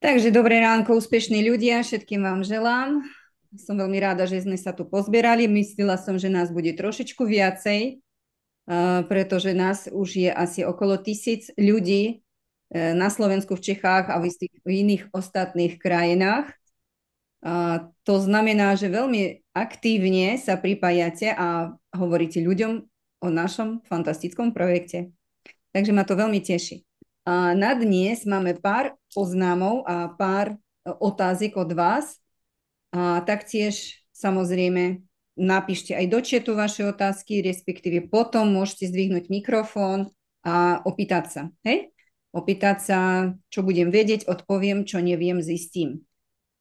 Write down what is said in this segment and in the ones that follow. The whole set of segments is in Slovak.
Takže dobré ránko, úspešní ľudia, všetkým vám želám. Som veľmi rada, že sme sa tu pozbierali. Myslela som, že nás bude trošičku viacej, pretože nás už je asi okolo 1000 ľudí na Slovensku, v Čechách a v iných ostatných krajinách. To znamená, že veľmi aktívne sa pripájate a hovoríte ľuďom o našom fantastickom projekte. Takže ma to veľmi teší. A na dnes máme pár oznámov a pár otázok od vás. A taktiež samozrejme napíšte aj do chatu vaše otázky, respektíve potom môžete zdvihnúť mikrofón a opýtať sa. Hej? Opýtať sa, čo budem vedieť, odpoviem, čo neviem, zistím.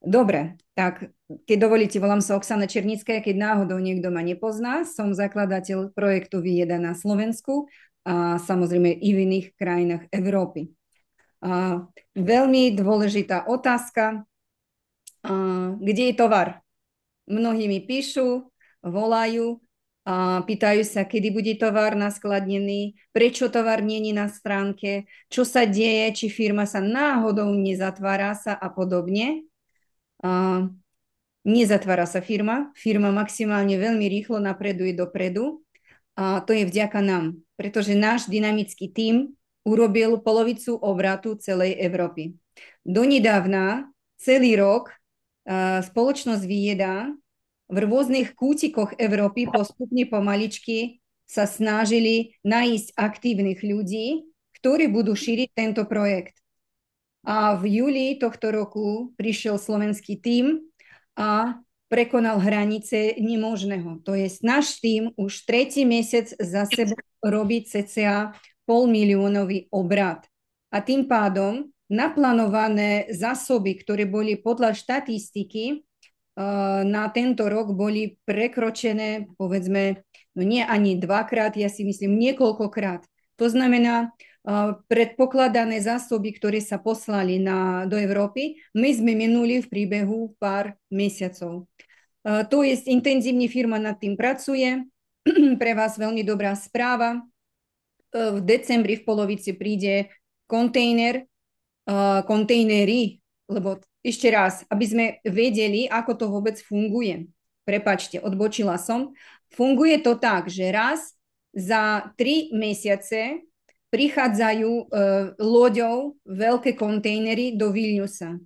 Dobre, tak keď dovolíte, volám sa Oksana Černická, keď náhodou niekto ma nepozná, som zakladateľ projektu Vieda na Slovensku a samozrejme i v iných krajinách Európy. Veľmi dôležitá otázka, kde je tovar? Mnohí mi píšu, volajú a pýtajú sa, kedy bude tovar naskladnený, prečo tovar nie je na stránke, čo sa deje, či firma sa náhodou nezatvára sa a podobne. Nezatvára sa firma maximálne veľmi rýchlo napreduje dopredu a to je vďaka nám, pretože náš dynamický tím urobil polovicu obratu celej Európy. Donedávna celý rok spoločnosť Vieda v rôznych kútikoch Európy postupne pomaličky sa snažili nájsť aktívnych ľudí, ktorí budú šíriť tento projekt. A v júli tohto roku prišiel slovenský tím a prekonal hranice nemožného. To je náš tím už tretí mesiac za sebou robí cca 500 000 obrat. A tým pádom naplánované zásoby, ktoré boli podľa štatistiky na tento rok, boli prekročené, povedzme, no nie ani dvakrát, ja si myslím niekoľkokrát. To znamená, predpokladané zásoby, ktoré sa poslali do Európy, my sme minuli v priebehu pár mesiacov. To je intenzívne, firma nad tým pracuje. Pre vás veľmi dobrá správa. V decembri v polovici príde kontejnery, lebo ešte raz, aby sme vedeli, ako to vôbec funguje. Prepačte, odbočila som. Funguje to tak, že raz za 3 mesiace prichádzajú loďou veľké kontejnery do Vilniusa.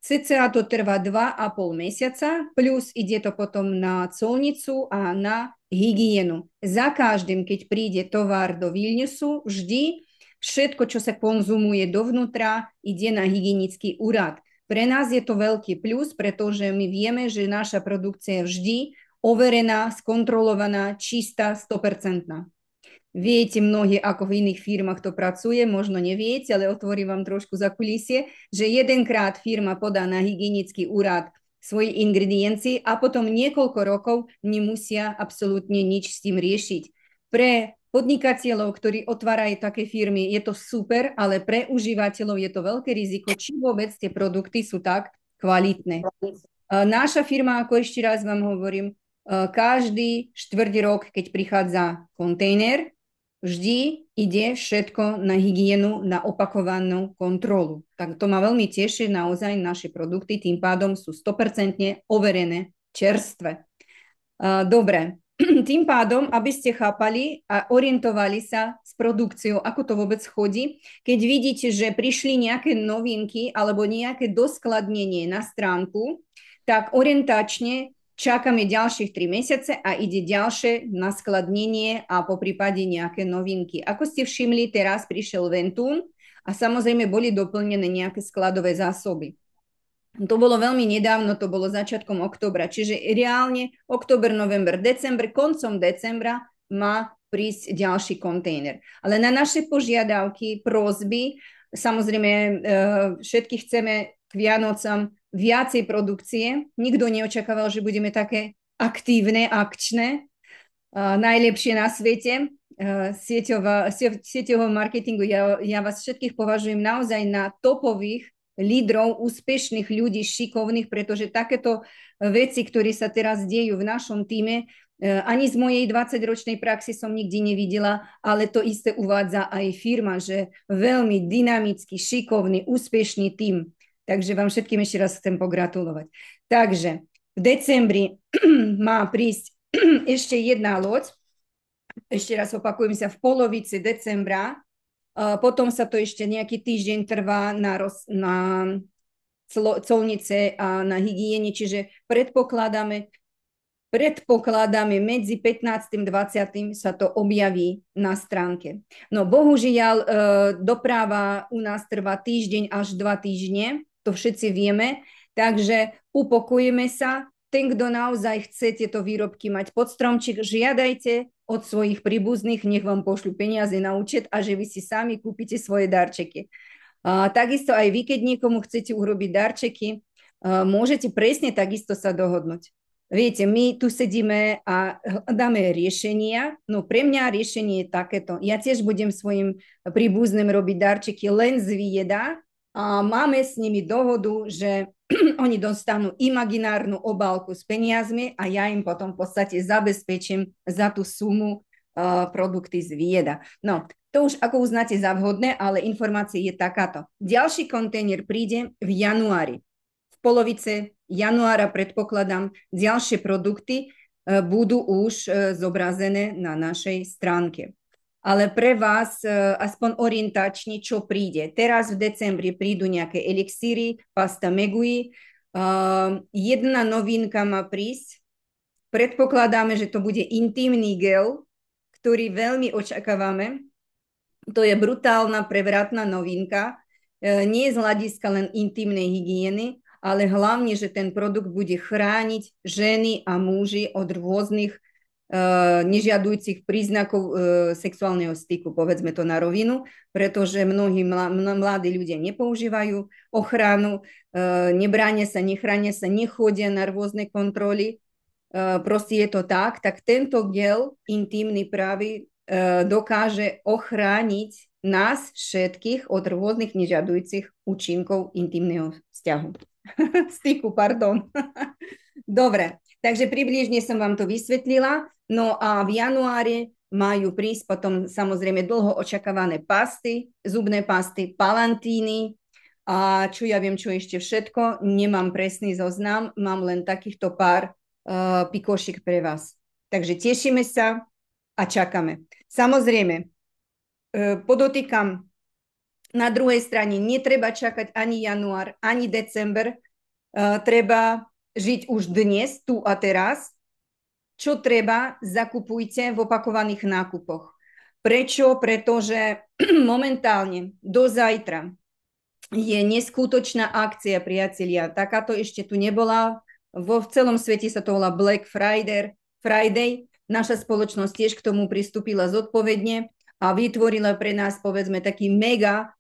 Cca to trvá 2,5 mesiaca, plus ide to potom na colnicu a na hygienu. Za každým, keď príde tovar do Vilniusu, vždy všetko, čo sa konzumuje dovnútra, ide na hygienický úrad. Pre nás je to veľký plus, pretože my vieme, že naša produkcia je vždy overená, skontrolovaná, čistá, 100%. Viete mnohí, ako v iných firmách to pracuje, možno neviete, ale otvorím vám trošku za kulisie, že jedenkrát firma podá na hygienický úrad svoje ingrediencie a potom niekoľko rokov nemusia absolútne nič s tým riešiť. Pre podnikateľov, ktorí otvárajú také firmy, je to super, ale pre užívateľov je to veľké riziko, či vôbec tie produkty sú tak kvalitné. Naša firma, ako ešte raz vám hovorím, každý štvrť rok, keď prichádza kontejner, vždy ide všetko na hygienu, na opakovanú kontrolu. Tak to ma veľmi teší, naozaj naše produkty tým pádom sú 100% overené, čerstvé. Dobre, tým pádom, aby ste chápali a orientovali sa s produkciou, ako to vôbec chodí, keď vidíte, že prišli nejaké novinky alebo nejaké doskladnenie na stránku, tak orientačne čakáme ďalších 3 mesiace a ide ďalšie naskladnenie a po prípade nejaké novinky. Ako ste všimli, teraz prišiel Ventún a samozrejme boli doplnené nejaké skladové zásoby. To bolo veľmi nedávno, to bolo začiatkom októbra, čiže reálne október, november, december, koncom decembra má prísť ďalší kontejner. Ale na naše požiadavky, prosby, samozrejme všetky chceme k Vianocam viacej produkcie. Nikto neočakával, že budeme také aktívne, akčné, najlepšie na svete sieťového marketingu. Ja vás všetkých považujem naozaj na topových lídrov, úspešných ľudí, šikovných, pretože takéto veci, ktoré sa teraz dejú v našom týme, ani z mojej 20-ročnej praxi som nikdy nevidela, ale to isté uvádza aj firma, že veľmi dynamický, šikovný, úspešný tím. Takže vám všetkým ešte raz chcem pogratulovať. Takže v decembri má prísť ešte jedna loď. Ešte raz opakujem sa, v polovici decembra. Potom sa to ešte nejaký týždeň trvá na colnice a na hygiene, čiže predpokladáme medzi 15. 20. sa to objaví na stránke. No bohužiaľ, doprava u nás trvá týždeň až 2 týždne, to všetci vieme, takže upokojíme sa. Ten, kto naozaj chce tieto výrobky mať pod stromčík, žiadajte od svojich príbuzných, nech vám pošľú peniaze na účet a že vy si sami kúpite svoje darčeky. Takisto aj vy, keď niekomu chcete urobiť darčeky, môžete presne takisto sa dohodnúť. Viete, my tu sedíme a hľadáme riešenia, no pre mňa riešenie je takéto. Ja tiež budem svojim príbuzným robiť darčeky len z Vieda a máme s nimi dohodu, že oni dostanú imaginárnu obálku s peniazmi a ja im potom v podstate zabezpečím za tú sumu produkty z Vieda. No, to už ako uznáte za vhodné, ale informácia je takáto. Ďalší kontajner príde v januári. V polovice januára predpokladám, ďalšie produkty budú už zobrazené na našej stránke. Ale pre vás aspoň orientačne, čo príde. Teraz v decembri prídu nejaké elixíry, pasta Megui. Jedna novinka má prísť. Predpokladáme, že to bude intimný gel, ktorý veľmi očakávame. To je brutálna, prevratná novinka. Nie z hľadiska len intimnej hygieny, ale hlavne, že ten produkt bude chrániť ženy a muži od rôznych nežiadujúcich príznakov sexuálneho styku, povedzme to na rovinu, pretože mnohí mladí ľudia nepoužívajú ochranu, nebránia sa, nechránia sa, nechodia na rôzne kontroly, proste je to tak tento gel intimný práve dokáže ochrániť nás všetkých od rôznych nežiadujúcich účinkov intimného vzťahu. Styku, pardon. Dobre, takže približne som vám to vysvetlila. No a v januári majú prísť potom samozrejme dlho očakávané pasty, zubné pasty, palantíny a čo ja viem, čo ešte všetko. Nemám presný zoznam, mám len takýchto pár pikošiek pre vás. Takže tešíme sa a čakáme. Samozrejme, podotýkam, na druhej strane netreba čakať ani január, ani december. Treba žiť už dnes, tu a teraz. Čo treba, zakupujte v opakovaných nákupoch. Prečo? Pretože momentálne do zajtra je neskutočná akcia, priatelia. Takáto ešte tu nebola. Vo celom svete sa to volá Black Friday. Naša spoločnosť tiež k tomu pristúpila zodpovedne a vytvorila pre nás, povedzme, taký mega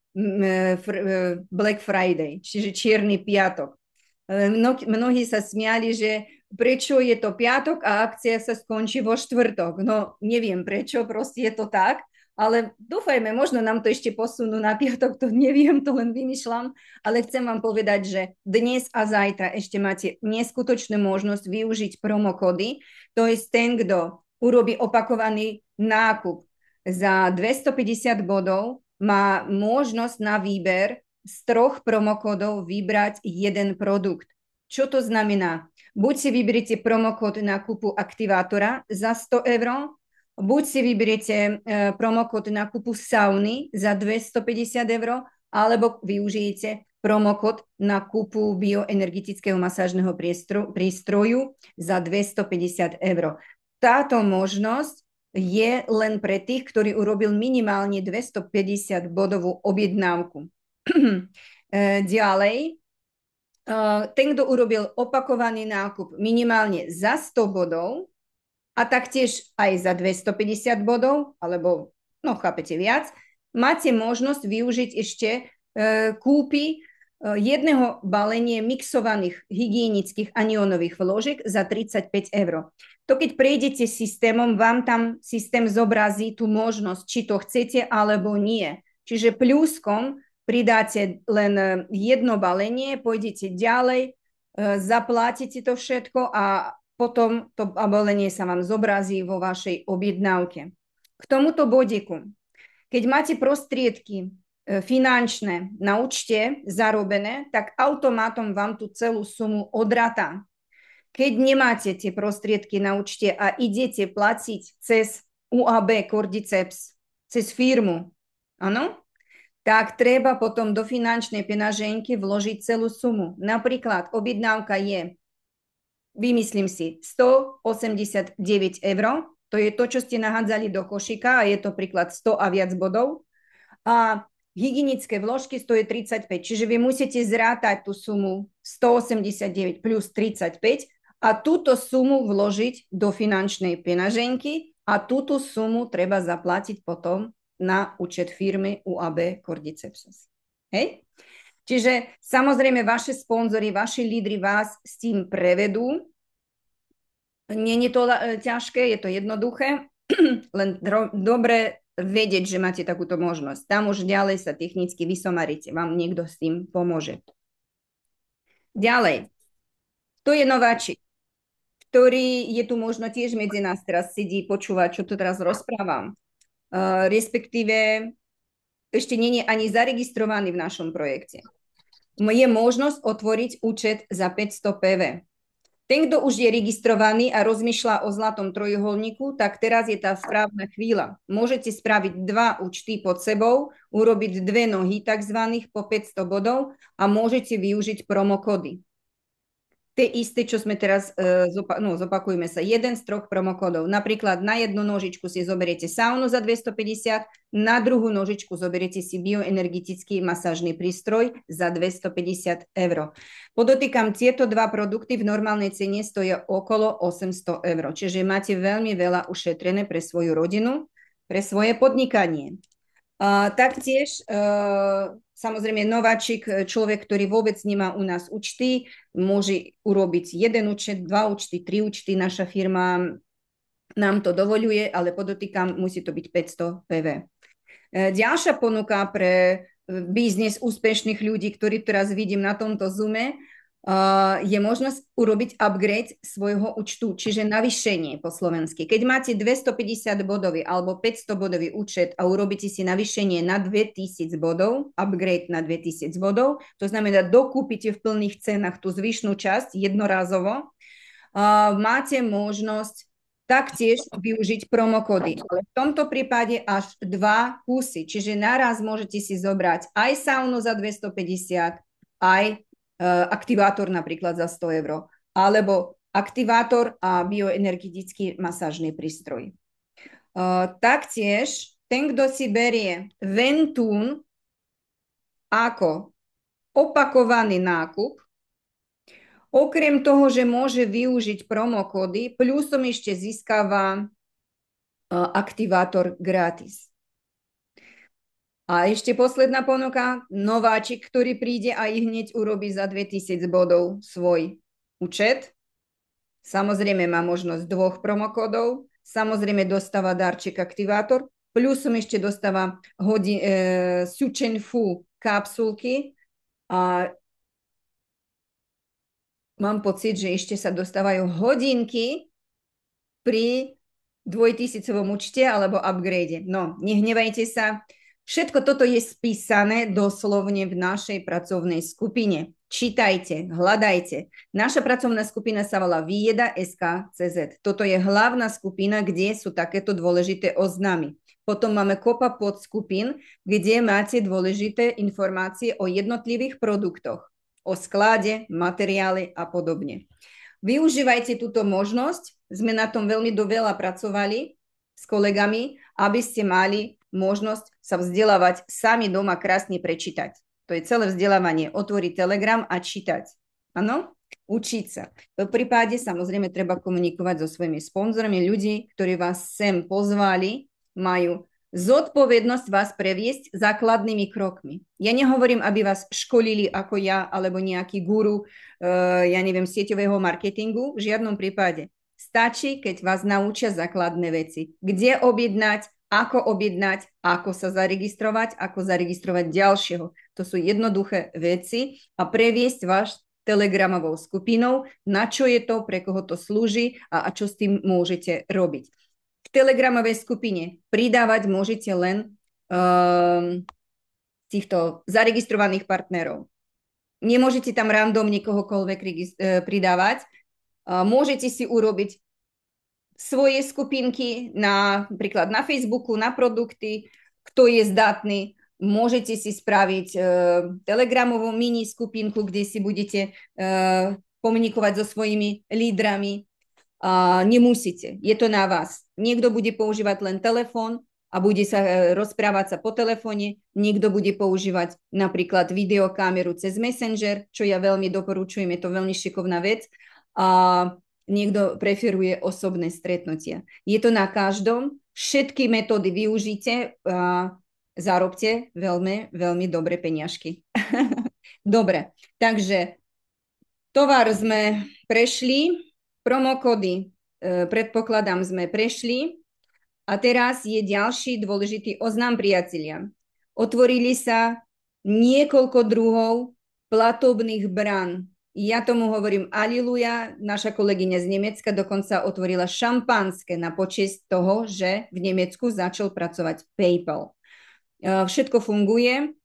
Black Friday, čiže čierny piatok. Mnohí sa smiali, že prečo je to piatok a akcia sa skončí vo štvrtok. No neviem prečo, proste je to tak, ale dúfajme, možno nám to ešte posunú na piatok, to neviem, to len vymýšľam, ale chcem vám povedať, že dnes a zajtra ešte máte neskutočnú možnosť využiť promokody, to je ten, kto urobí opakovaný nákup za 250 bodov, má možnosť na výber z 3 promokódov vybrať jeden produkt. Čo to znamená? Buď si vyberiete promokód na kúpu aktivátora za 100 eur, buď si vyberiete promokód na kúpu sauny za 250 eur, alebo využijete promokód na kúpu bioenergetického masážneho prístroju za 250 eur. Táto možnosť je len pre tých, ktorí urobil minimálne 250 bodovú objednávku. Ďalej, ten, kto urobil opakovaný nákup minimálne za 100 bodov a taktiež aj za 250 bodov, alebo, no chápete viac, máte možnosť využiť ešte kúpy jedného balenia mixovaných hygienických aniónových vložiek za 35 eur. To keď prejdete systémom, vám tam systém zobrazí tú možnosť, či to chcete alebo nie. Čiže pluskom pridáte len jedno balenie, pôjdete ďalej, zaplatíte to všetko a potom to balenie sa vám zobrazí vo vašej objednávke. K tomuto bodiku, keď máte prostriedky finančné na účte zarobené, tak automátom vám tú celú sumu odratá. Keď nemáte tie prostriedky na účte a idete platiť cez UAB Cordyceps, cez firmu, áno, tak treba potom do finančnej peňaženky vložiť celú sumu. Napríklad objednávka je, vymyslím si, 189 eur, to je to, čo ste nahádzali do košíka a je to príklad 100 a viac bodov. A hygienické vložky stojí 35, čiže vy musíte zrátať tú sumu 189 plus 35 a túto sumu vložiť do finančnej peňaženky a túto sumu treba zaplatiť potom na účet firmy UAB Cordycepsus. Hej? Čiže samozrejme vaše sponzory, vaši lídri vás s tým prevedú. Nie je to ťažké, je to jednoduché, len dobre vedieť, že máte takúto možnosť. Tam už ďalej sa technicky vysomaríte, vám niekto s tým pomôže. Ďalej, to je nováčik, ktorý je tu možno tiež medzi nás teraz sedí, počúva, čo tu teraz rozprávam. Respektíve ešte nie je ani zaregistrovaný v našom projekte. Je možnosť otvoriť účet za 500 PV. Ten, kto už je registrovaný a rozmýšľa o zlatom trojuholníku, tak teraz je tá správna chvíľa. Môžete spraviť 2 účty pod sebou, urobiť 2 nohy takzvaných po 500 bodov a môžete využiť promokody. Tie isté, čo sme teraz, zopakujeme sa, jeden z 3 promokódov. Napríklad na jednu nožičku si zoberiete saunu za 250, na druhú nožičku zoberiete si bioenergetický masážny prístroj za 250 eur. Podotýkam, tieto 2 produkty v normálnej cene stoja okolo 800 eur, čiže máte veľmi veľa ušetrené pre svoju rodinu, pre svoje podnikanie. Taktiež samozrejme nováčik, človek, ktorý vôbec nemá u nás účty, môže urobiť 1 účet, 2 účty, 3 účty. Naša firma nám to dovoľuje, ale podotýkam, musí to byť 500 PV. Ďalšia ponuka pre biznis úspešných ľudí, ktorí teraz vidím na tomto Zoome, je možnosť urobiť upgrade svojho účtu, čiže navýšenie po slovensky. Keď máte 250 bodový alebo 500 bodový účet a urobíte si navýšenie na 2000 bodov, upgrade na 2000 bodov, to znamená, dokúpite v plných cenách tú zvyšnú časť jednorázovo, máte možnosť taktiež využiť promokody. Ale v tomto prípade až 2 kusy, čiže naraz môžete si zobrať aj saunu za 250, aj aktivátor napríklad za 100 eur, alebo aktivátor a bioenergetický masážny prístroj. Taktiež ten, kto si berie Ventún ako opakovaný nákup, okrem toho, že môže využiť promokódy, plusom ešte získava aktivátor gratis. A ešte posledná ponuka, nováčik, ktorý príde a hneď urobí za 2000 bodov svoj účet. Samozrejme má možnosť 2 promokódov, samozrejme dostáva darček aktivátor, plusom ešte dostáva Suchen Fu kapsulky a mám pocit, že ešte sa dostávajú hodinky pri 2000 účte alebo upgrade. No, nehnevajte sa. Všetko toto je spísané doslovne v našej pracovnej skupine. Čítajte, hľadajte. Naša pracovná skupina sa volá Vieda.sk.cz. Toto je hlavná skupina, kde sú takéto dôležité oznámy. Potom máme kopa podskupín, kde máte dôležité informácie o jednotlivých produktoch, o sklade, materiály a podobne. Využívajte túto možnosť. Sme na tom veľmi veľa pracovali s kolegami, aby ste mali možnosť sa vzdelávať sami doma, krásne prečítať. To je celé vzdelávanie. Otvoriť Telegram a čítať. Áno? Učiť sa. V prípade samozrejme treba komunikovať so svojimi sponzormi. Ľudí, ktorí vás sem pozvali, majú zodpovednosť vás previesť základnými krokmi. Ja nehovorím, aby vás školili ako ja, alebo nejaký guru, ja neviem, sieťového marketingu. V žiadnom prípade. Stačí, keď vás naučia základné veci. Kde objednať, ako sa zaregistrovať, ako zaregistrovať ďalšieho. To sú jednoduché veci a previesť váš telegramovou skupinou, na čo je to, pre koho to slúži a čo s tým môžete robiť. V telegramovej skupine pridávať môžete len týchto zaregistrovaných partnerov. Nemôžete tam randomne kohokoľvek pridávať. Môžete si urobiť svoje skupinky napríklad na Facebooku, na produkty, kto je zdatný. Môžete si spraviť telegramovú mini skupinku, kde si budete komunikovať so svojimi lídrami. Nemusíte, je to na vás. Niekto bude používať len telefón a bude sa rozprávať sa po telefóne, niekto bude používať napríklad videokameru cez Messenger, čo ja veľmi doporučujem, je to veľmi šikovná vec. Niekto preferuje osobné stretnutia. Je to na každom. Všetky metódy využite a zarobte veľmi, veľmi dobré peniažky. Dobre, takže tovar sme prešli, promokody predpokladám sme prešli a teraz je ďalší dôležitý oznam, priatelia. Otvorili sa niekoľko druhov platobných brán. Ja tomu hovorím aliluja. Naša kolegyňa z Nemecka dokonca otvorila šampanské na počesť toho, že v Nemecku začal pracovať PayPal. Všetko funguje,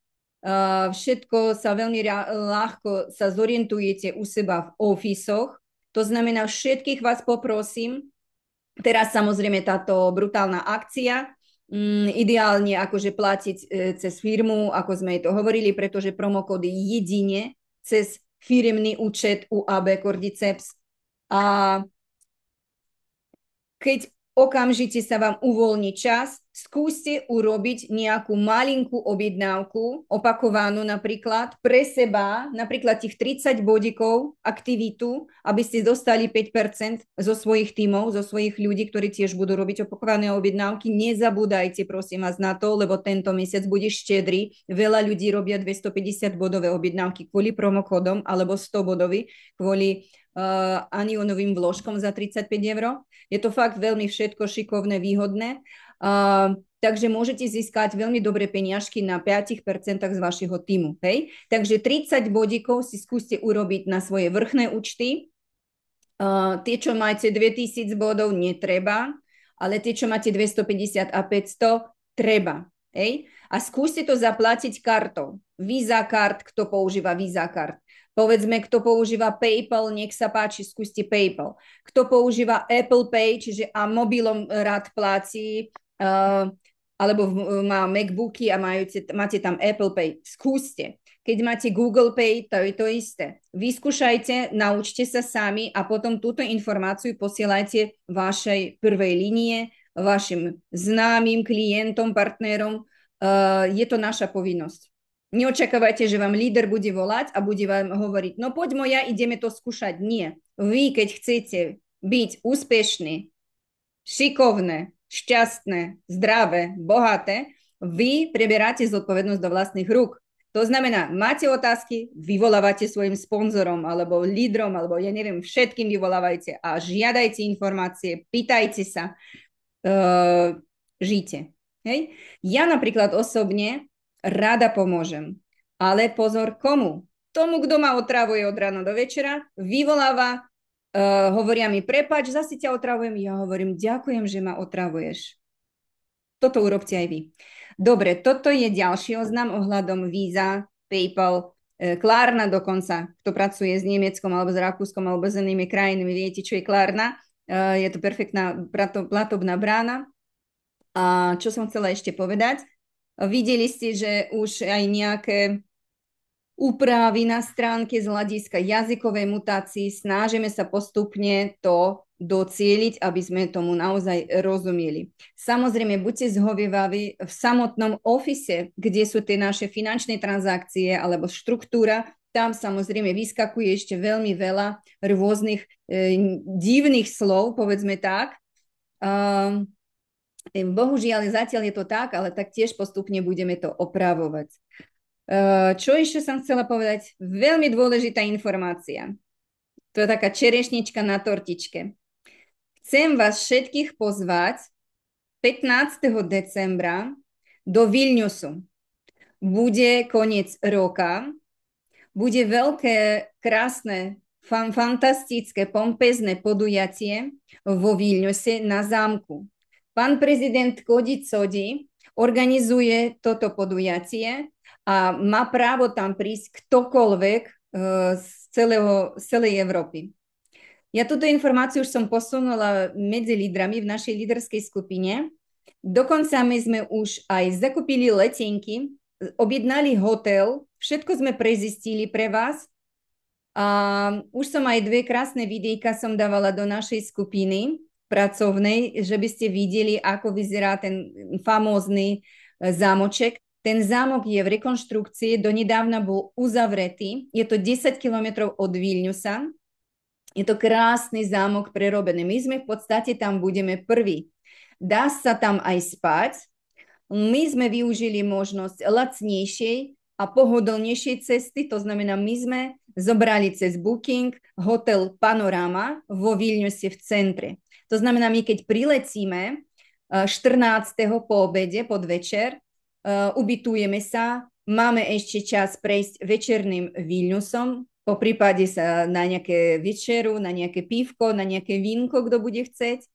všetko sa veľmi ľahko sa zorientujete u seba v ofisoch. To znamená, všetkých vás poprosím, teraz samozrejme táto brutálna akcia, ideálne akože platiť cez firmu, ako sme to hovorili, pretože promokódy jedine cez firemný účet u AB Cordyceps. A keď okamžite sa vám uvoľní čas, skúste urobiť nejakú malinkú objednávku, opakovanú napríklad pre seba, napríklad tých 30 bodíkov aktivitu, aby ste dostali 5% zo svojich tímov, zo svojich ľudí, ktorí tiež budú robiť opakované objednávky. Nezabúdajte, prosím vás, na to, lebo tento mesiac bude štedrý. Veľa ľudí robia 250 bodové objednávky kvôli promokódom alebo 100 bodový kvôli anionovým vložkom za 35 eur. Je to fakt veľmi všetko šikovné, výhodné. Takže môžete získať veľmi dobré peniažky na 5% z vašeho týmu. Hej? Takže 30 bodíkov si skúste urobiť na svoje vrchné účty. Tie, čo máte 2000 bodov, netreba, ale tie, čo máte 250 a 500, treba. Hej? A skúste to zaplatiť kartou. Visa card, kto používa Visa card. Povedzme, kto používa PayPal, nech sa páči, skúste PayPal. Kto používa Apple Pay, čiže a mobilom rád pláci, alebo má MacBooky a máte tam Apple Pay, skúste. Keď máte Google Pay, to je to isté. Vyskúšajte, naučte sa sami a potom túto informáciu posielajte vašej prvej línie, vašim známym klientom, partnerom. Je to naša povinnosť. Neočakávajte, že vám líder bude volať a bude vám hovoriť, no poď moja, ideme to skúšať. Nie. Vy, keď chcete byť úspešní, šikovné, šťastné, zdravé, bohaté, vy preberáte zodpovednosť do vlastných rúk. To znamená, máte otázky, vyvolávate svojim sponzorom alebo lídrom, alebo ja neviem, všetkým vyvolávajte a žiadajte informácie, pýtajte sa, žite. Hej? Ja napríklad osobne rada pomôžem. Ale pozor, komu? Tomu, kto ma otravuje od rána do večera, vyvoláva, hovoria mi, prepáč, zase ťa otravujem. Ja hovorím, ďakujem, že ma otravuješ. Toto urobte aj vy. Dobre, toto je ďalší oznam ohľadom Visa, PayPal, Klarna dokonca, kto pracuje s Nemeckom alebo s Rakúskom alebo s inými krajinami, viete, čo je Klarna. Je to perfektná platobná brána. A čo som chcela ešte povedať? Videli ste, že už aj nejaké úpravy na stránke z hľadiska jazykovej mutácii, snažíme sa postupne to docieliť, aby sme tomu naozaj rozumeli. Samozrejme, buďte zhovievaví v samotnom office, kde sú tie naše finančné transakcie alebo štruktúra, tam samozrejme vyskakuje ešte veľmi veľa rôznych divných slov, povedzme tak. Bohužiaľ, zatiaľ je to tak, ale tak tiež postupne budeme to opravovať. Čo ešte som chcela povedať? Veľmi dôležitá informácia. To je taká čerešnička na tortičke. Chcem vás všetkých pozvať 15. decembra do Vilniusu. Bude koniec roka. Bude veľké, krásne, fantastické, pompezné podujatie vo Vilniuse na zámku. Pán prezident Cody Cody organizuje toto podujatie a má právo tam prísť ktokoľvek z celej Európy. Ja túto informáciu už som posunula medzi lídrami v našej líderskej skupine. Dokonca my sme už aj zakúpili letenky, objednali hotel, všetko sme prezistili pre vás. A už som aj 2 krásne videjka som dávala do našej skupiny pracovnej, že by ste videli, ako vyzerá ten famózny zámoček. Ten zámok je v rekonštrukcii, donedávna bol uzavretý. Je to 10 kilometrov od Vilniusa. Je to krásny zámok prerobený. My sme v podstate tam budeme prví. Dá sa tam aj spať. My sme využili možnosť lacnejšej a pohodlnejšej cesty. To znamená, my sme zobrali cez Booking hotel Panorama vo Vilniuse v centre. To znamená, my keď prilecíme 14. po obede, podvečer, ubytujeme sa, máme ešte čas prejsť večerným Vilniusom, po prípade sa na nejaké večeru, na nejaké pívko, na nejaké vínko, kto bude chceť.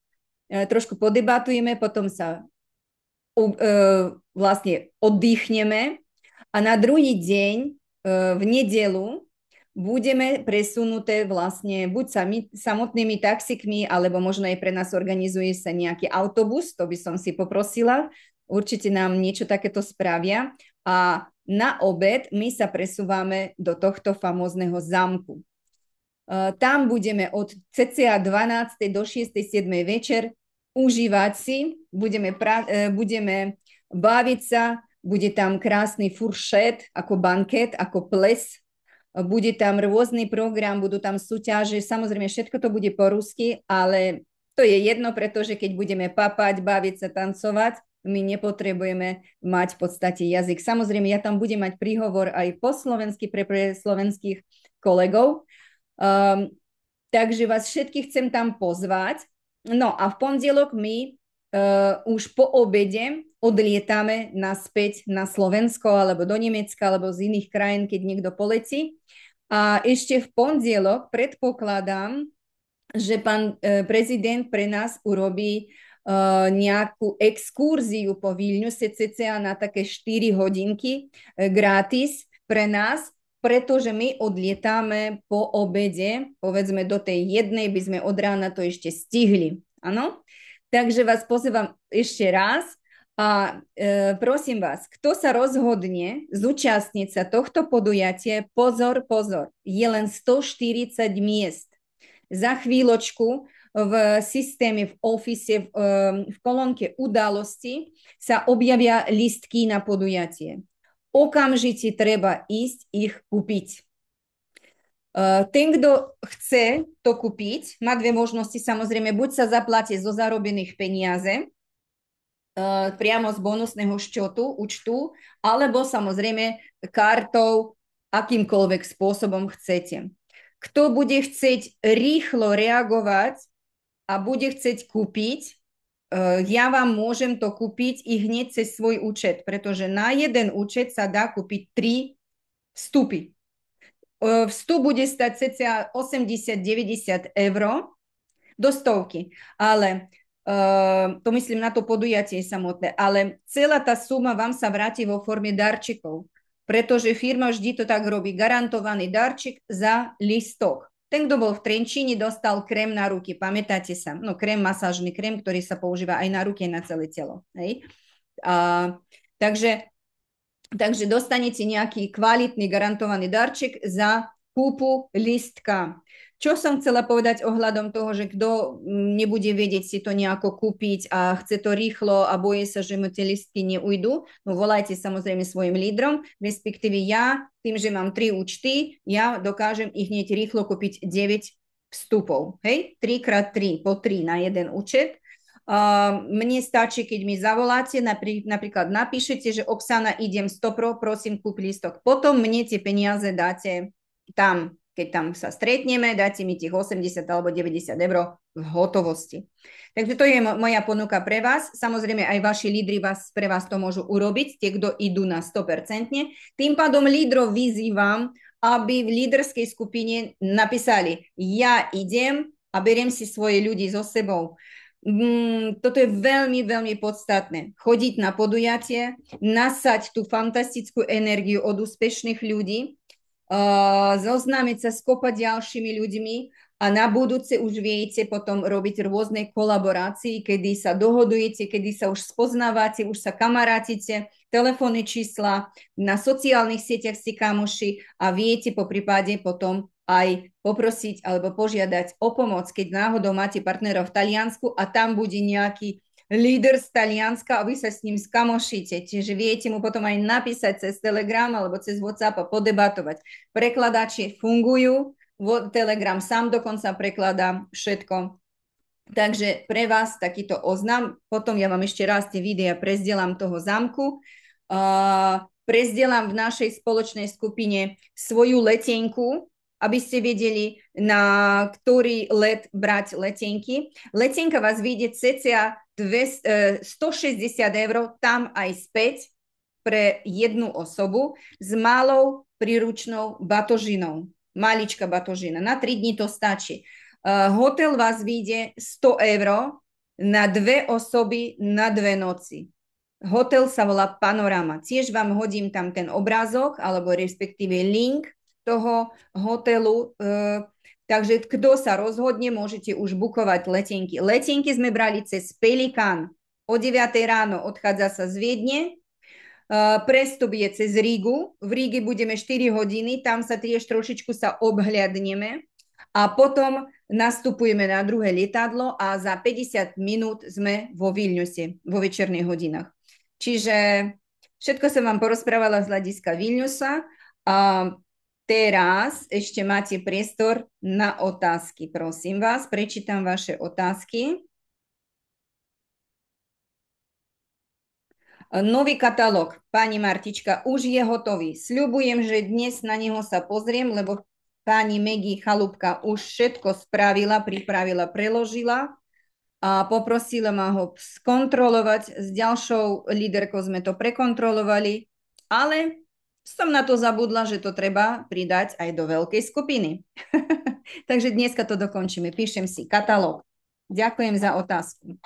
Trošku podebatujeme, potom sa vlastne oddychneme a na druhý deň v nedelu budeme presunuté vlastne buď samotnými taxikmi, alebo možno aj pre nás organizuje sa nejaký autobus, to by som si poprosila. Určite nám niečo takéto spravia. A na obed my sa presúvame do tohto famózneho zámku. Tam budeme od cca 12. do 6. 7. večer užívať si, budeme baviť sa, bude tam krásny furšet, ako banket, ako ples, bude tam rôzny program, budú tam súťaže, samozrejme všetko to bude po rusky, ale to je jedno, pretože keď budeme papať, baviť sa, tancovať, my nepotrebujeme mať v podstate jazyk. Samozrejme, ja tam budem mať príhovor aj po slovensky pre slovenských kolegov. Takže vás všetkých chcem tam pozvať. No a v pondelok my už po obede odlietame naspäť na Slovensko alebo do Nemecka alebo z iných krajín, keď niekto poletí. A ešte v pondelok predpokladám, že pán prezident pre nás urobí nejakú exkurziu po Vilniuse cca na také 4 hodinky gratis pre nás, pretože my odlietame po obede, povedzme do tej 1, by sme od rána to ešte stihli. Áno? Takže vás pozývam ešte raz a prosím vás, kto sa rozhodne zúčastniť sa tohto podujatia, pozor, je len 140 miest. Za chvíľočku v systéme, v office, v kolónke udalosti sa objavia lístky na podujatie. Okamžite treba ísť ich kúpiť. Ten, kto chce to kúpiť, má 2 možnosti, samozrejme, buď sa zaplatí zo zarobených peniaze, priamo z bonusného účtu, alebo samozrejme kartou, akýmkoľvek spôsobom chcete. Kto bude chcieť rýchlo reagovať a bude chcieť kúpiť, ja vám môžem to kúpiť i hneď cez svoj účet, pretože na jeden účet sa dá kúpiť 3 vstupy. Vstup bude stať cca 80-90 eur do 100, ale to myslím na to podujatie samotné, ale celá tá suma vám sa vráti vo forme darčekov, pretože firma vždy to tak robí, garantovaný darček za lístok. Ten, kto bol v Trenčíne, dostal krém na ruky, pamätáte sa? No krém, masážny krém, ktorý sa používa aj na ruky, na celé telo. Hej? Takže dostanete nejaký kvalitný garantovaný darček za kúpu lístka. Čo som chcela povedať ohľadom toho, že kto nebude vedieť si to nejako kúpiť a chce to rýchlo a bojí sa, že mu tie lístky neujdu, no volajte samozrejme svojim lídrom, respektíve ja, tým, že mám 3 účty, ja dokážem ich hneď rýchlo kúpiť 9 vstupov. Hej? 3x3 po 3 na jeden účet. Mne stačí, keď mi zavoláte, napríklad napíšete, že Oksana, idem 100 prosím, kúp lístok. Potom mne tie peniaze dáte tam, keď tam sa stretneme, dáte mi tých 80 alebo 90 eur v hotovosti. Takže to je moja ponuka pre vás. Samozrejme aj vaši lídri pre vás to môžu urobiť, tie, kto idú na 100%. Tým pádom lídrov vyzývam, aby v líderskej skupine napísali, ja idem a beriem si svoje ľudí so sebou. Toto je veľmi, veľmi podstatné. Chodiť na podujatie, nasať tú fantastickú energiu od úspešných ľudí, zoznámiť sa s kopa ďalšími ľuďmi a na budúce už viete potom robiť rôzne kolaborácie, kedy sa dohodujete, kedy sa už spoznávate, už sa kamarátite, telefónne čísla, na sociálnych sieťach si kamoši a viete po prípade potom aj poprosiť alebo požiadať o pomoc, keď náhodou máte partnerov v Taliansku a tam bude nejaký líder z Talianska a vy sa s ním skamošíte. Čiže viete mu potom aj napísať cez Telegram alebo cez WhatsApp a podebatovať. Prekladači fungujú, Telegram sám dokonca prekladá všetko. Takže pre vás takýto oznam. Potom ja vám ešte raz tie videa prezdielam toho zámku. Prezdielam v našej spoločnej skupine svoju letenku, aby ste vedeli, na ktorý let brať letenky. Letenka vás vyjde cca 160 eur tam aj späť pre jednu osobu s malou príručnou batožinou. Malička batožina. Na 3 dní to stačí. Hotel vás vyjde 100 eur na 2 osoby na 2 noci. Hotel sa volá Panorama. Tiež vám hodím tam ten obrázok, alebo respektíve link toho hotelu. Takže kto sa rozhodne, môžete už bukovať letenky. Letenky sme brali cez Pelikán. O 9 ráno odchádza sa z Viedne. Prestup je cez Rígu. V Ríge budeme 4 hodiny, tam sa tiež trošičku sa obhliadneme a potom nastupujeme na druhé lietadlo a za 50 minút sme vo Vilniuse, vo večerných hodinách. Čiže všetko som vám porozprávala z hľadiska Vilniusa a teraz ešte máte priestor na otázky. Prosím vás, prečítam vaše otázky. Nový katalóg, pani Martička, už je hotový. Sľubujem, že dnes na neho sa pozriem, lebo pani Megy Chalúbka už všetko spravila, pripravila, preložila a poprosila ma ho skontrolovať. S ďalšou líderkou sme to prekontrolovali, ale som na to zabudla, že to treba pridať aj do veľkej skupiny. Takže dneska to dokončíme. Píšem si katalóg. Ďakujem za otázku.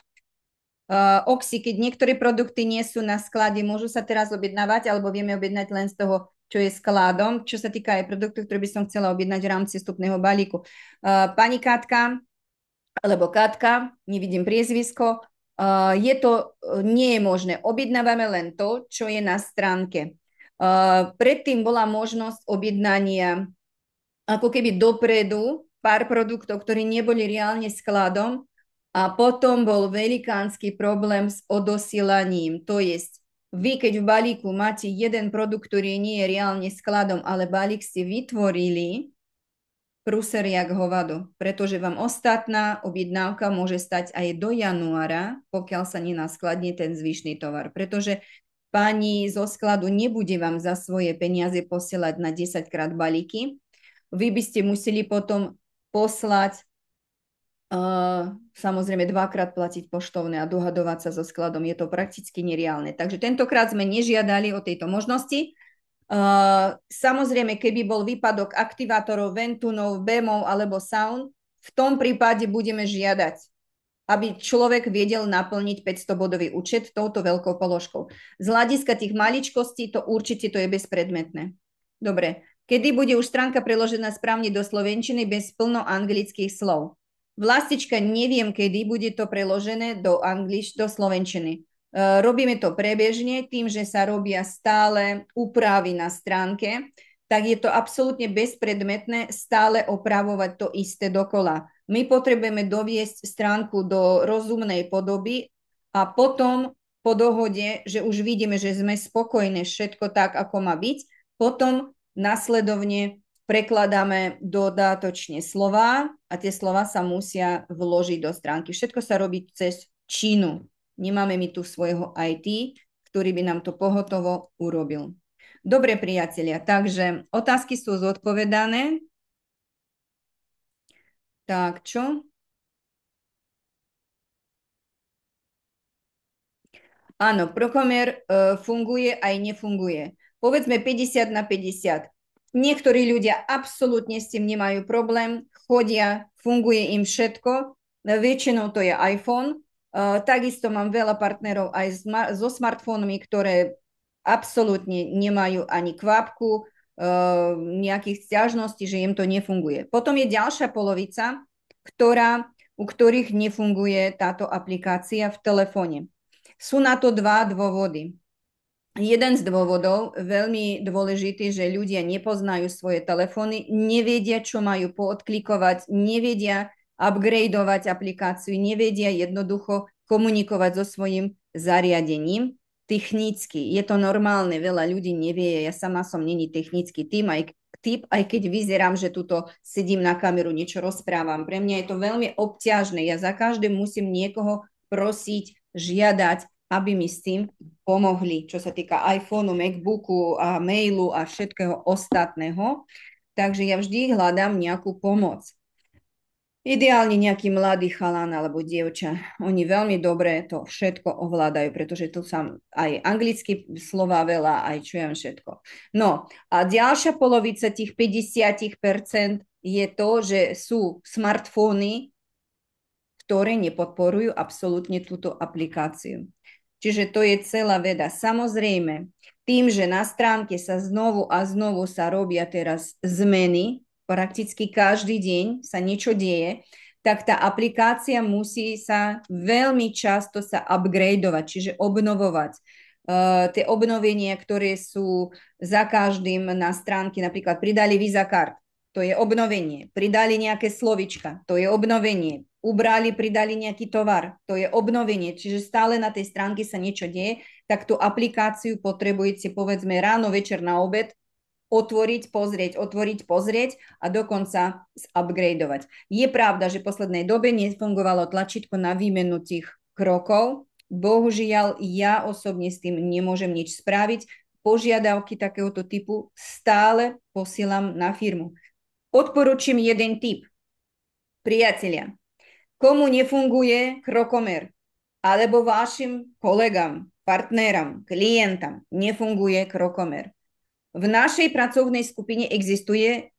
Oxy, keď niektoré produkty nie sú na sklade, môžu sa teraz objednávať, alebo vieme objednať len z toho, čo je skladom, čo sa týka aj produktov, ktoré by som chcela objednať v rámci vstupného balíku. Pani Katka, alebo Katka, nevidím priezvisko, nie je možné. Objednávame len to, čo je na stránke. Predtým bola možnosť objednania ako keby dopredu pár produktov, ktorí neboli reálne skladom, a potom bol velikánsky problém s odosielaním. To je, vy keď v balíku máte jeden produkt, ktorý nie je reálne skladom, ale balík ste vytvorili, prúser jak hovado, pretože vám ostatná objednávka môže stať aj do januára, pokiaľ sa nenaskladne ten zvyšný tovar. Pretože pani zo skladu nebude vám za svoje peniaze posielať na 10-krát balíky. Vy by ste museli potom poslať samozrejme 2-krát platiť poštovné a dohadovať sa so skladom. Je to prakticky nereálne. Takže tentokrát sme nežiadali o tejto možnosti. Samozrejme, keby bol výpadok aktivátorov, ventunov, BEMov alebo sound, v tom prípade budeme žiadať, aby človek vedel naplniť 500-bodový účet touto veľkou položkou. Z hľadiska tých maličkostí to určite to je bezpredmetné. Dobre, kedy bude už stránka preložená správne do slovenčiny bez plno anglických slov? Vlastička, neviem, kedy bude to preložené do slovenčiny. Robíme to prebežne, tým, že sa robia stále úpravy na stránke, tak je to absolútne bezpredmetné stále opravovať to isté dokola. My potrebujeme doviesť stránku do rozumnej podoby a potom po dohode, že už vidíme, že sme spokojné všetko tak, ako má byť, potom nasledovne prekladáme dodatočne slová a tie slová sa musia vložiť do stránky. Všetko sa robí cez Čínu. Nemáme my tu svojho IT, ktorý by nám to pohotovo urobil. Dobre, priatelia, takže otázky sú zodpovedané. Tak, čo? Áno, Procomer funguje aj nefunguje. Povedzme 50 na 50. Niektorí ľudia absolútne s tým nemajú problém, chodia, funguje im všetko, väčšinou to je iPhone, Takisto mám veľa partnerov aj so smartfónmi, ktoré absolútne nemajú ani kvapku nejakých sťažností, že im to nefunguje. Potom je ďalšia polovica, u ktorých nefunguje táto aplikácia v telefóne. Sú na to dva dôvody. Jeden z dôvodov, veľmi dôležitý, že ľudia nepoznajú svoje telefóny, nevedia, čo majú poodklikovať, nevedia upgradeovať aplikáciu, nevedia jednoducho komunikovať so svojím zariadením technicky. Je to normálne, veľa ľudí nevie, ja sama som není technický typ, aj keď vyzerám, že tuto sedím na kameru, niečo rozprávam. Pre mňa je to veľmi obťažné. Ja za každým musím niekoho prosiť, žiadať, aby mi s tým pomohli, čo sa týka iPhoneu, MacBooku a mailu a všetkého ostatného. Takže ja vždy hľadám nejakú pomoc. Ideálne nejaký mladý chalan alebo dievča. Oni veľmi dobre to všetko ovládajú, pretože tu sa aj anglicky slova veľa, aj čo ja všetko. No a ďalšia polovica tých 50% je to, že sú smartfóny, ktoré nepodporujú absolútne túto aplikáciu. Čiže to je celá veda. Samozrejme, tým, že na stránke sa znovu a znovu sa robia teraz zmeny, prakticky každý deň sa niečo deje, tak tá aplikácia musí sa veľmi často sa upgradeovať, čiže obnovovať. Tie obnovenia, ktoré sú za každým na stránke, napríklad pridali Visa Card, to je obnovenie. Pridali nejaké slovička, to je obnovenie. Ubrali, pridali nejaký tovar, to je obnovenie. Čiže stále na tej stránke sa niečo deje, tak tú aplikáciu potrebujete povedzme ráno, večer, na obed otvoriť, pozrieť a dokonca upgradeovať. Je pravda, že v poslednej dobe nefungovalo tlačítko na výmenu tých krokov. Bohužiaľ, ja osobne s tým nemôžem nič spraviť. Požiadavky takéhoto typu stále posielam na firmu. Odporúčim jeden tip. Priatelia, komu nefunguje krokomer, alebo vašim kolegám, partnerom, klientom nefunguje krokomer. V našej pracovnej skupine existuje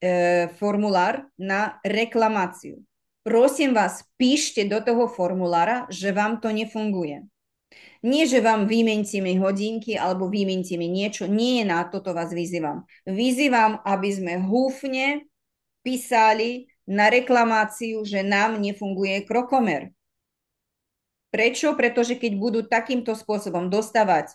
formulár na reklamáciu. Prosím vás, píšte do toho formulára, že vám to nefunguje. Nie, že vám vymeňte mi hodinky alebo vymeňte mi niečo. Nie, na toto vás vyzývam. Vyzývam, aby sme húfne písali na reklamáciu, že nám nefunguje krokomer. Prečo? Pretože keď budú takýmto spôsobom dostávať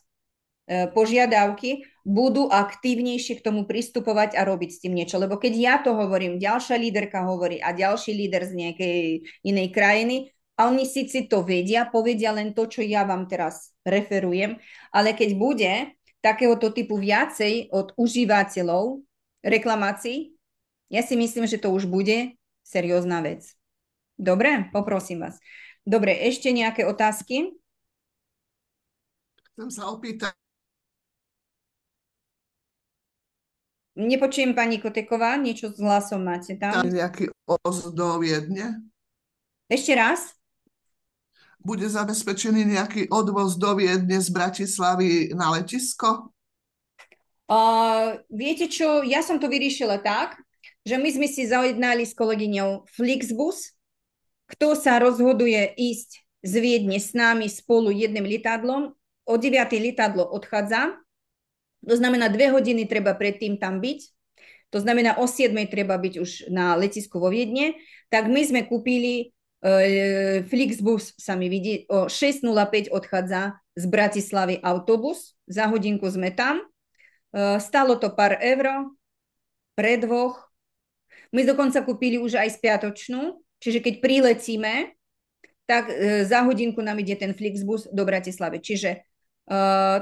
požiadavky, budú aktívnejšie k tomu pristupovať a robiť s tým niečo. Lebo keď ja to hovorím, ďalšia líderka hovorí a ďalší líder z nejakej inej krajiny, a oni síce to vedia, povedia len to, čo ja vám teraz referujem, ale keď bude takéhoto typu viacej od užívateľov reklamácií, ja si myslím, že to už bude seriózna vec. Dobre, poprosím vás. Dobre, ešte nejaké otázky? Chcem sa opýtať. Nepočujem pani Koteková, niečo s hlasom máte tam? Nejaký odvoz do Viedne? Ešte raz? Bude zabezpečený nejaký odvoz do Viedne z Bratislavy na letisko? Viete čo, ja som to vyriešila tak, že my sme si zajednali s kolegyňou Flixbus. Kto sa rozhoduje ísť z Viedne s nami spolu jedným lietadlom, o 9. lietadlo odchádza, to znamená 2 hodiny treba predtým tam byť, to znamená o 7. treba byť už na letisku vo Viedne, tak my sme kúpili Flixbus, sa mi vidí, o 6:05 odchádza z Bratislavy autobus, za hodinku sme tam, stalo to pár eur pre dvoch, my dokonca kúpili už aj spiatočnú, čiže keď priletíme, tak za hodinku nám ide ten Flixbus do Bratislavy. Čiže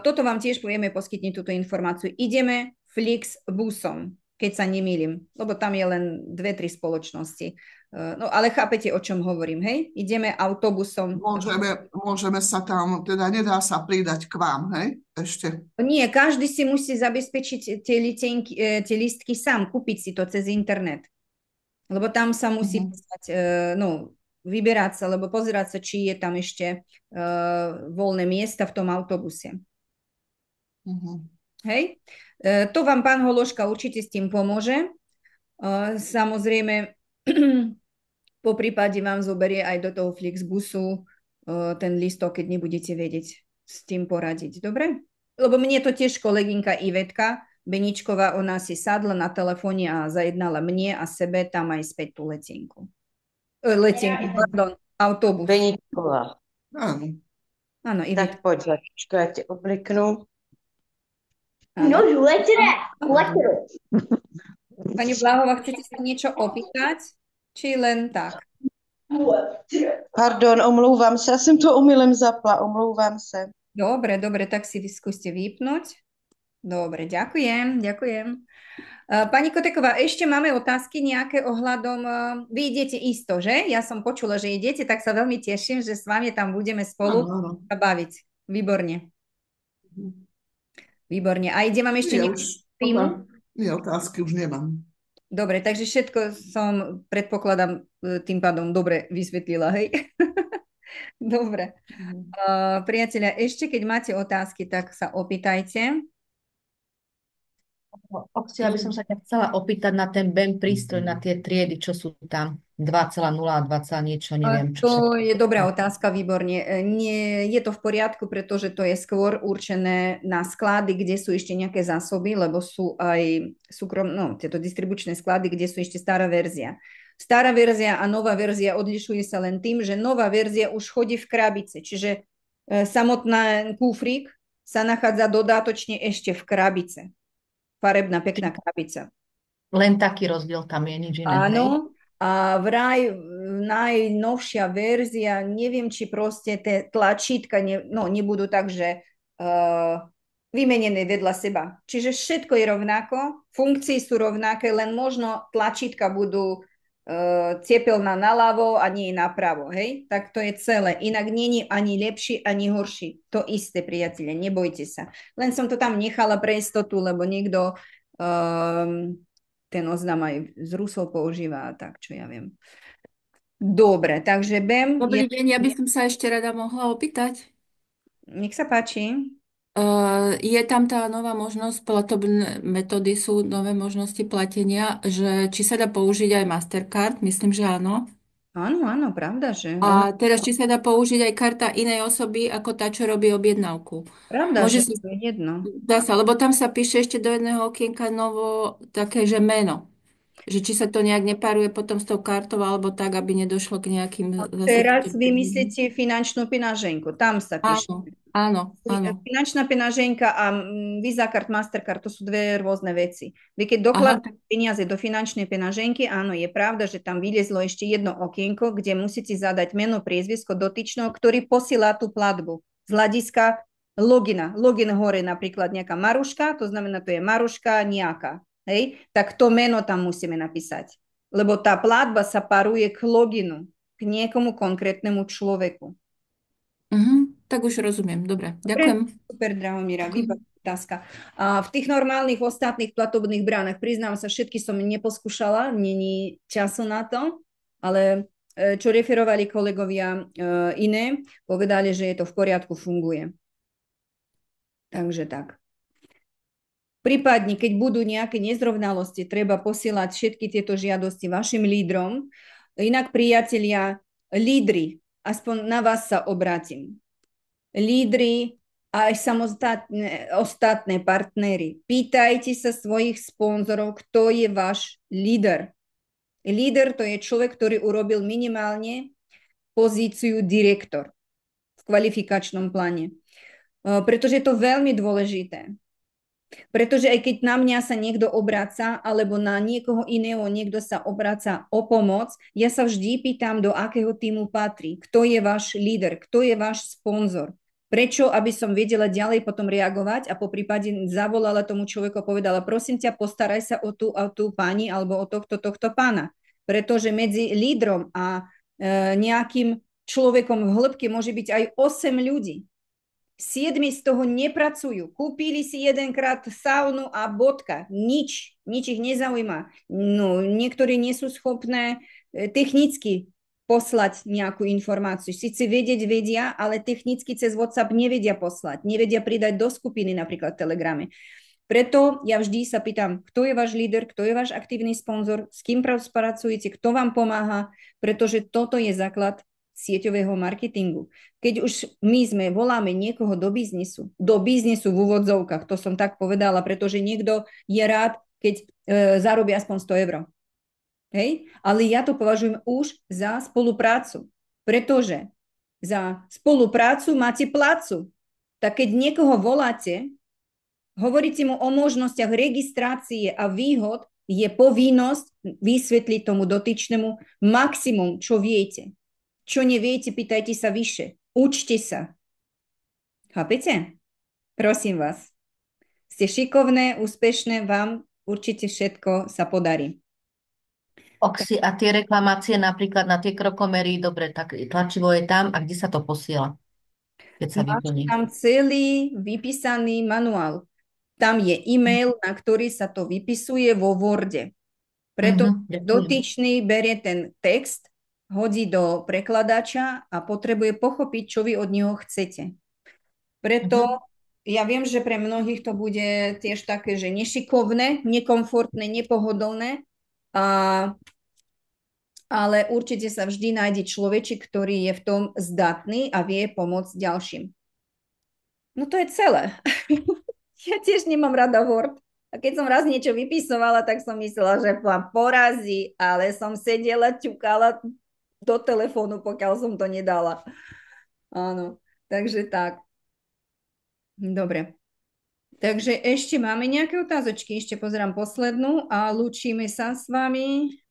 toto vám tiež povieme poskytniť túto informáciu. Ideme Flixbusom, keď sa nemýlim, lebo tam je len 2-3 spoločnosti. No ale chápete, o čom hovorím, hej? Ideme autobusom. Môžeme sa tam, teda nedá sa pridať k vám, hej? Ešte. Nie, každý si musí zabezpečiť tie listky sám, kúpiť si to cez internet. Lebo tam sa musí vyberať sa, lebo pozerať sa, či je tam ešte voľné miesta v tom autobuse. Hej? To vám pán Hološka určite s tým pomôže. Samozrejme, po prípade vám zoberie aj do toho Flixbusu ten listok, keď nebudete vedieť s tým poradiť. Dobre? Lebo mne to tiež kolegynka Ivetka Beničková, ona si sadla na telefóne a zajednala mne a sebe tam aj späť tú letenku. Letenku, pardon, autobus. Beničková. Áno. Áno, Tak Ivetka. poď, Zlatičko, ja ti obliknu. Áno. No, letru. Pani Bláhová, chcete sa niečo opýtať? Či len tak? Pardon, omlouvám se, já jsem to omylem zapla, omlouvám se. Dobre, dobre, tak si skúste vypnúť. Dobre, ďakujem. Pani Koteková, ešte máme otázky nejaké ohľadom, vy idete isto, že? Ja som počula, že idete, tak sa veľmi teším, že s vami tam budeme spolu sa baviť. Výborne. Výborne. A ide vám ešte nejaké týmu? Nie, otázky už nemám. Dobre, takže všetko som, predpokladám, tým pádom dobre vysvetlila, hej? Dobre. Priatelia, ešte keď máte otázky, tak sa opýtajte. Oxy, ja by som sa ťa chcela opýtať na ten BEM prístroj, na tie triedy, čo sú tam 2,0 a 2, niečo, neviem. To je dobrá otázka, výborne. Nie, je to v poriadku, pretože to je skôr určené na sklady, kde sú ešte nejaké zásoby, lebo sú aj tieto distribučné sklady, kde sú ešte stará verzia. Stará verzia a nová verzia odlišuje sa len tým, že nová verzia už chodí v krabici, čiže samotný kufrík sa nachádza dodatočne ešte v krabice. Farebná, pekná krabica. Len taký rozdiel tam je, nič iné. Áno, a vraj najnovšia verzia, neviem, či proste tie tlačítka nebudú tak, že vymenené vedľa seba. Čiže všetko je rovnako, funkcie sú rovnaké, len možno tlačítka budú ciepelná naľavo a nie napravo, hej? Tak to je celé. Inak nie je ani lepší, ani horší. To isté, priatelia, nebojte sa. Len som to tam nechala pre istotu, lebo niekto ten oznam aj z Rusov používa, tak čo ja viem. Dobre, takže BEM... Dobrý deň, ja by som sa ešte rada mohla opýtať. Nech sa páči. Je tam tá nová možnosť, platobné metódy sú nové možnosti platenia, že či sa dá použiť aj Mastercard, myslím, že áno. Áno, pravda, že... A teraz, či sa dá použiť aj karta inej osoby, ako tá, čo robí objednávku. Pravda, Môže že sa, to je jedno. dá sa, lebo tam sa píše ešte do jedného okienka novo také, že meno. Že či sa to nejak nepáruje potom s tou kartou, alebo tak, aby nedošlo k nejakým... Teraz vy myslíte finančnú peňaženku, tam sa píše. Áno. Finančná peňaženka a Visa Card, Mastercard, to sú dve rôzne veci. Vy keď dokladáte peniaze do finančnej peňaženky, áno, je pravda, že tam vylezlo ešte jedno okienko, kde musíte zadať meno, priezvisko dotyčného, ktorý posiela tú platbu z hľadiska logina. Login hore napríklad nejaká Maruška, to znamená, to je Maruška nejaká. Hej? Tak to meno tam musíme napísať. Lebo tá platba sa paruje k loginu, k niekomu konkrétnemu človeku. Tak už rozumiem. Dobre, ďakujem. Super, Drahomíra, výborná otázka. A v tých normálnych ostatných platobných bránach, priznám sa, všetky som neposkúšala, není času na to, ale čo referovali kolegovia iné, povedali, že je to v poriadku, funguje. Takže tak. Prípadne, keď budú nejaké nezrovnalosti, treba posielať všetky tieto žiadosti vašim lídrom. Inak, priatelia, lídri, aspoň na vás sa obrátim. Lídri a aj ostatné partnery. Pýtajte sa svojich sponzorov, kto je váš líder. Líder to je človek, ktorý urobil minimálne pozíciu direktor v kvalifikačnom pláne. Pretože je to veľmi dôležité. Pretože aj keď na mňa sa niekto obráca, alebo na niekoho iného niekto sa obráca o pomoc, ja sa vždy pýtam, do akého týmu patrí, kto je váš líder, kto je váš sponzor. Prečo? Aby som vedela ďalej potom reagovať a po prípade zavolala tomu človeku a povedala, prosím ťa, postaraj sa o tú pani alebo o tohto pána. Pretože medzi lídrom a nejakým človekom v hĺbke môže byť aj 8 ľudí. 7 z toho nepracujú. Kúpili si jedenkrát saunu a bodka. Nič ich nezaujíma. No, niektorí nie sú schopné technicky poslať nejakú informáciu. Sice vedieť vedia, ale technicky cez WhatsApp nevedia poslať. Nevedia pridať do skupiny, napríklad v Telegrame. Preto ja vždy sa pýtam, kto je váš líder, kto je váš aktívny sponzor, s kým pracujete, kto vám pomáha, pretože toto je základ sieťového marketingu. Keď už my voláme niekoho do biznisu v úvodzovkách, to som tak povedala, pretože niekto je rád, keď zarobí aspoň 100 eur. Hej? Ale ja to považujem už za spoluprácu, pretože za spoluprácu máte plácu. Tak keď niekoho voláte, hovoríte mu o možnostiach registrácie a výhod, je povinnosť vysvetliť tomu dotyčnému maximum, čo viete. Čo neviete, pýtajte sa vyššie. Učte sa. Chápete? Prosím vás. Ste šikovné, úspešné, vám určite všetko sa podarí. Oxy, a tie reklamácie napríklad na tie krokomery, dobre, tak tlačivo je tam, a kde sa to posiela, keď sa vyplní? Tam celý vypísaný manuál. Tam je e-mail, na ktorý sa to vypisuje vo Worde. Preto dotyčný berie ten text, hodí do prekladača a potrebuje pochopiť, čo vy od neho chcete. Preto ja viem, že pre mnohých to bude tiež také, že nešikovné, nekomfortné, nepohodlné, ale určite sa vždy nájde človečik, ktorý je v tom zdatný a vie pomôcť ďalším. No to je celé. Ja tiež nemám rada Word. A keď som raz niečo vypisovala, tak som myslela, že ma porazí, ale som sedela, ťukala do telefónu, pokiaľ som to nedala. Áno, takže tak. Dobre. Takže ešte máme nejaké otázočky. Ešte pozerám poslednú a lúčime sa s vami.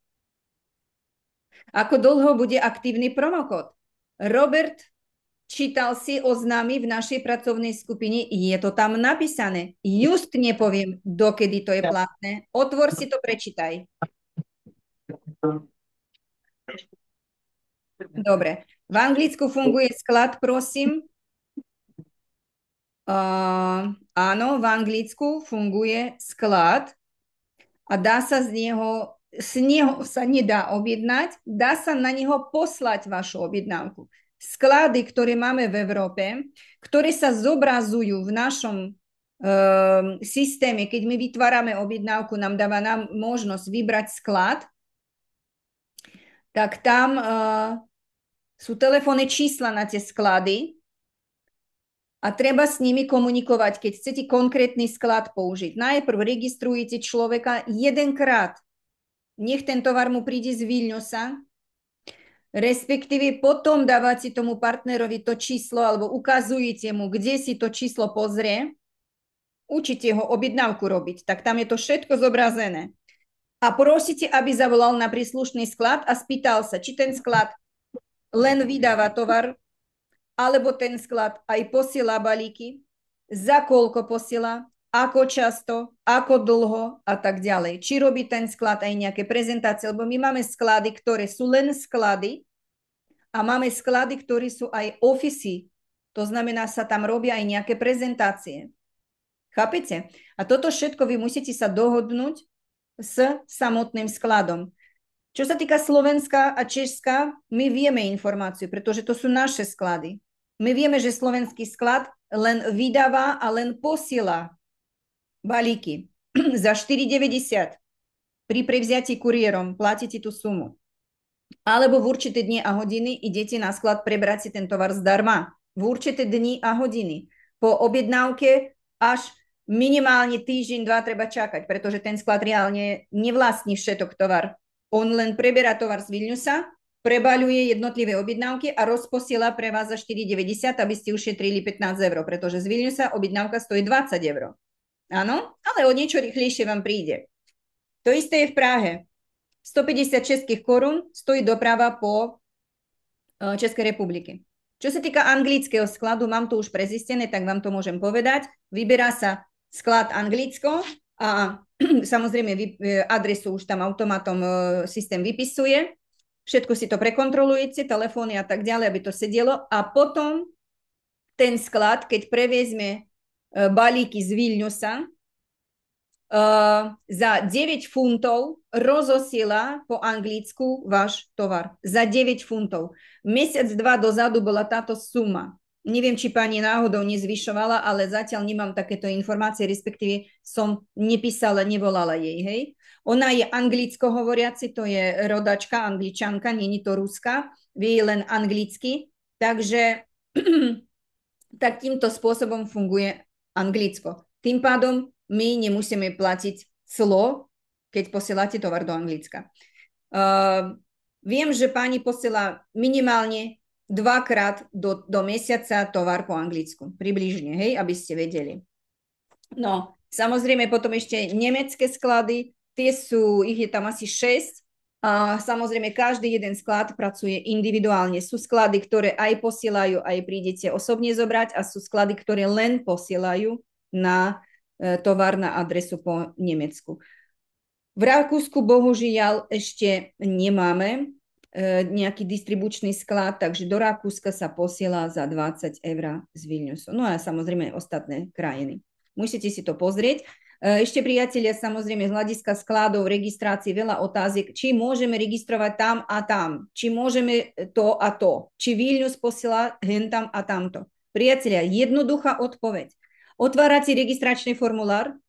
Ako dlho bude aktívny promokód? Robert, čítal si oznámy v našej pracovnej skupine, je to tam napísané. Just nepoviem, dokedy to je platné. Otvor si to, prečítaj. Dobre. V Anglicku funguje sklad, prosím. Áno, v Anglicku funguje sklad a dá sa z neho sa nedá objednať, dá sa na neho poslať vašu objednávku. Sklady, ktoré máme v Európe, ktoré sa zobrazujú v našom systéme, keď my vytvárame objednávku, nám dáva možnosť vybrať sklad, tak tam sú telefónne čísla na tie sklady a treba s nimi komunikovať, keď chcete konkrétny sklad použiť. Najprv registrujete človeka jedenkrát, nech ten tovar mu príde z Vilniusa, respektíve potom dávate tomu partnerovi to číslo alebo ukazujete mu, kde si to číslo pozrie, učíte ho objednávku robiť, tak tam je to všetko zobrazené. A prosíte, aby zavolal na príslušný sklad a spýtal sa, či ten sklad len vydáva tovar, alebo ten sklad aj posiela balíky, za koľko posiela, ako často, ako dlho a tak ďalej. Či robí ten sklad aj nejaké prezentácie, lebo my máme sklady, ktoré sú len sklady a máme sklady, ktoré sú aj ofisy. To znamená, sa tam robia aj nejaké prezentácie. Chápete? A toto všetko vy musíte sa dohodnúť s samotným skladom. Čo sa týka Slovenska a Česka, my vieme informáciu, pretože to sú naše sklady. My vieme, že slovenský sklad len vydáva a len posiela balíky za 4,90. Pri prevziatí kuriérom platíte tú sumu. Alebo v určité dni a hodiny idete na sklad prebrať si ten tovar zdarma. V určité dni a hodiny. Po objednávke až minimálne týždeň, 2 treba čakať, pretože ten sklad reálne nevlastní všetok tovar. On len preberá tovar z Vilniusa, prebaľuje jednotlivé objednávky a rozposiela pre vás za 4,90, aby ste ušetrili 15 eur, pretože z Vilniusa objednávka stojí 20 eur. Áno, ale o niečo rýchlejšie vám príde. To isté je v Prahe. 150 českých korún stojí doprava po Českej republike. Čo sa týka anglického skladu, mám to už prezistené, tak vám to môžem povedať. Vyberá sa sklad Anglicko a samozrejme adresu už tam automatom systém vypisuje. Všetko si to prekontrolujete, telefóny a tak ďalej, aby to sedelo. A potom ten sklad, keď prevezme balíky z Vilniusa, za 9 funtov rozosiela po Anglicku váš tovar. Za 9 funtov. Mesiac, 2 dozadu bola táto suma. Neviem, či pani náhodou nezvyšovala, ale zatiaľ nemám takéto informácie, respektíve som nepísala, nevolala jej, hej. Ona je anglicko hovoriaci, to je rodačka, angličanka, nie je to Ruska, vie len anglicky, takže takýmto spôsobom funguje Anglicko. Tým pádom my nemusíme platiť clo, keď posielate tovar do Anglicka. Viem, že pani posiela minimálne 2-krát do mesiaca tovar po anglicku. Približne, hej, aby ste vedeli. No, samozrejme potom ešte nemecké sklady, ich je tam asi 6. A samozrejme, každý jeden sklad pracuje individuálne. Sú sklady, ktoré aj posielajú, aj prídete osobne zobrať a sú sklady, ktoré len posielajú na tovar na adresu po Nemecku. V Rakúsku bohužiaľ ešte nemáme nejaký distribučný sklad, takže do Rakúska sa posiela za 20 eur z Vilniusu. No a samozrejme ostatné krajiny. Musíte si to pozrieť. Ešte priatelia, samozrejme z hľadiska skladov, registrácie, veľa otázek, či môžeme registrovať tam a tam, či môžeme to a to, či Vilnius posiela hen tam a tamto. Priatelia, jednoduchá odpoveď. Otvárate registračný formulár,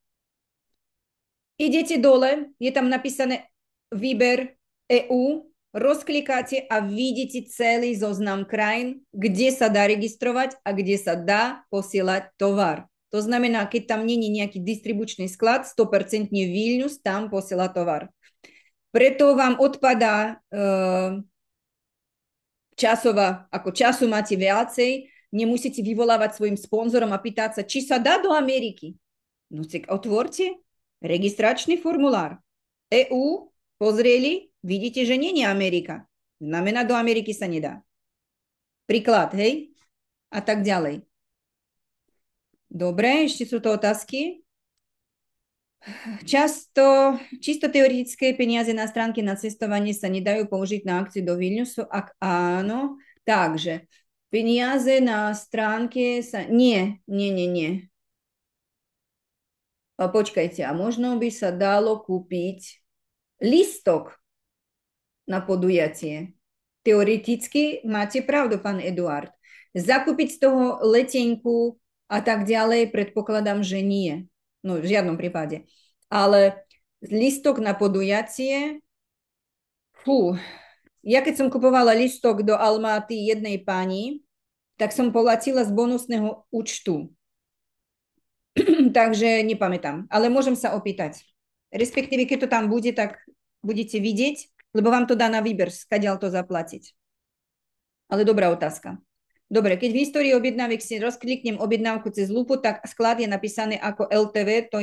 idete dole, je tam napísané výber EU, rozklikáte a vidíte celý zoznam krajín, kde sa dá registrovať a kde sa dá posielať tovar. To znamená, keď tam nie je nejaký distribučný sklad, 100% Vilnius tam posiela tovar. Preto vám odpadá časová, ako času máte viacej, nemusíte vyvolávať svojim sponzorom a pýtať sa, či sa dá do Ameriky. No tak otvorte registračný formulár. EU, pozrieli, vidíte, že nie je Amerika. Znamená, do Ameriky sa nedá. Príklad, hej? A tak ďalej. Dobre, ešte sú to otázky. Čisto teoretické peniaze na stránke na cestovanie sa nedajú použiť na akciu do Vilniusu? Ak áno, takže peniaze na stránke sa... Nie. Počkajte, a možno by sa dalo kúpiť listok na podujatie. Teoreticky máte pravdu, pán Eduard. Zakúpiť z toho letenku a tak ďalej, predpokladám, že nie. No, v žiadnom prípade. Ale listok na podujatie, ja keď som kupovala listok do Almaty jednej pani, tak som platila z bonusného účtu. Takže nepamätám. Ale môžem sa opýtať. Respektíve, keď to tam bude, tak budete vidieť, lebo vám to dá na výber, skadiaľ to zaplatiť. Ale dobrá otázka. Dobre, keď v histórii objednávek si rozkliknem objednávku cez lupu, tak sklad je napísaný ako LTV, to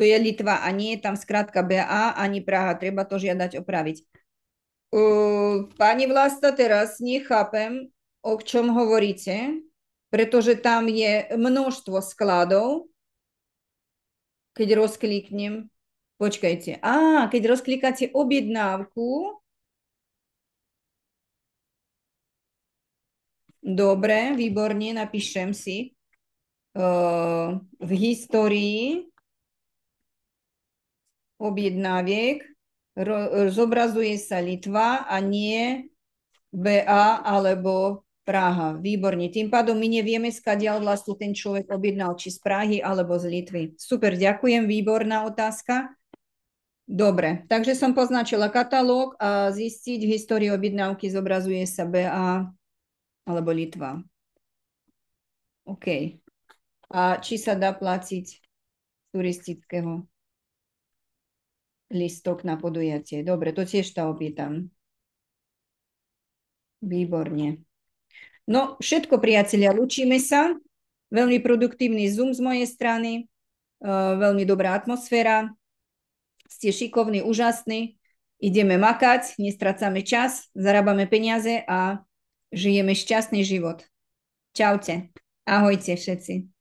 je Litva a nie je tam skrátka BA ani Praha. Treba to žiadať opraviť. Pani Vlasta, teraz nechápem, o čom hovoríte, pretože tam je množstvo skladov. Keď rozkliknem, počkajte. Keď rozklikáte objednávku, dobre, výborne, napíšem si. V histórii objednáviek zobrazuje sa Litva a nie BA alebo Praha. Výborne. Tým pádom my nevieme, skadiaľ vlastne ten človek objednal, či z Prahy alebo z Litvy. Super, ďakujem, výborná otázka. Dobre, takže som poznačila katalóg a zistiť v histórii objednávky zobrazuje sa BA alebo Litva. OK. A či sa dá platiť turistického listok na podujatie? Dobre, to tiež sa opýtam. Výborne. No, všetko, priatelia, lúčime sa. Veľmi produktívny Zoom z mojej strany. Veľmi dobrá atmosféra. Ste šikovní, úžasní. Ideme makať, nestracame čas, zarábame peniaze a žijeme šťastný život. Čaute. Ahojte všetci.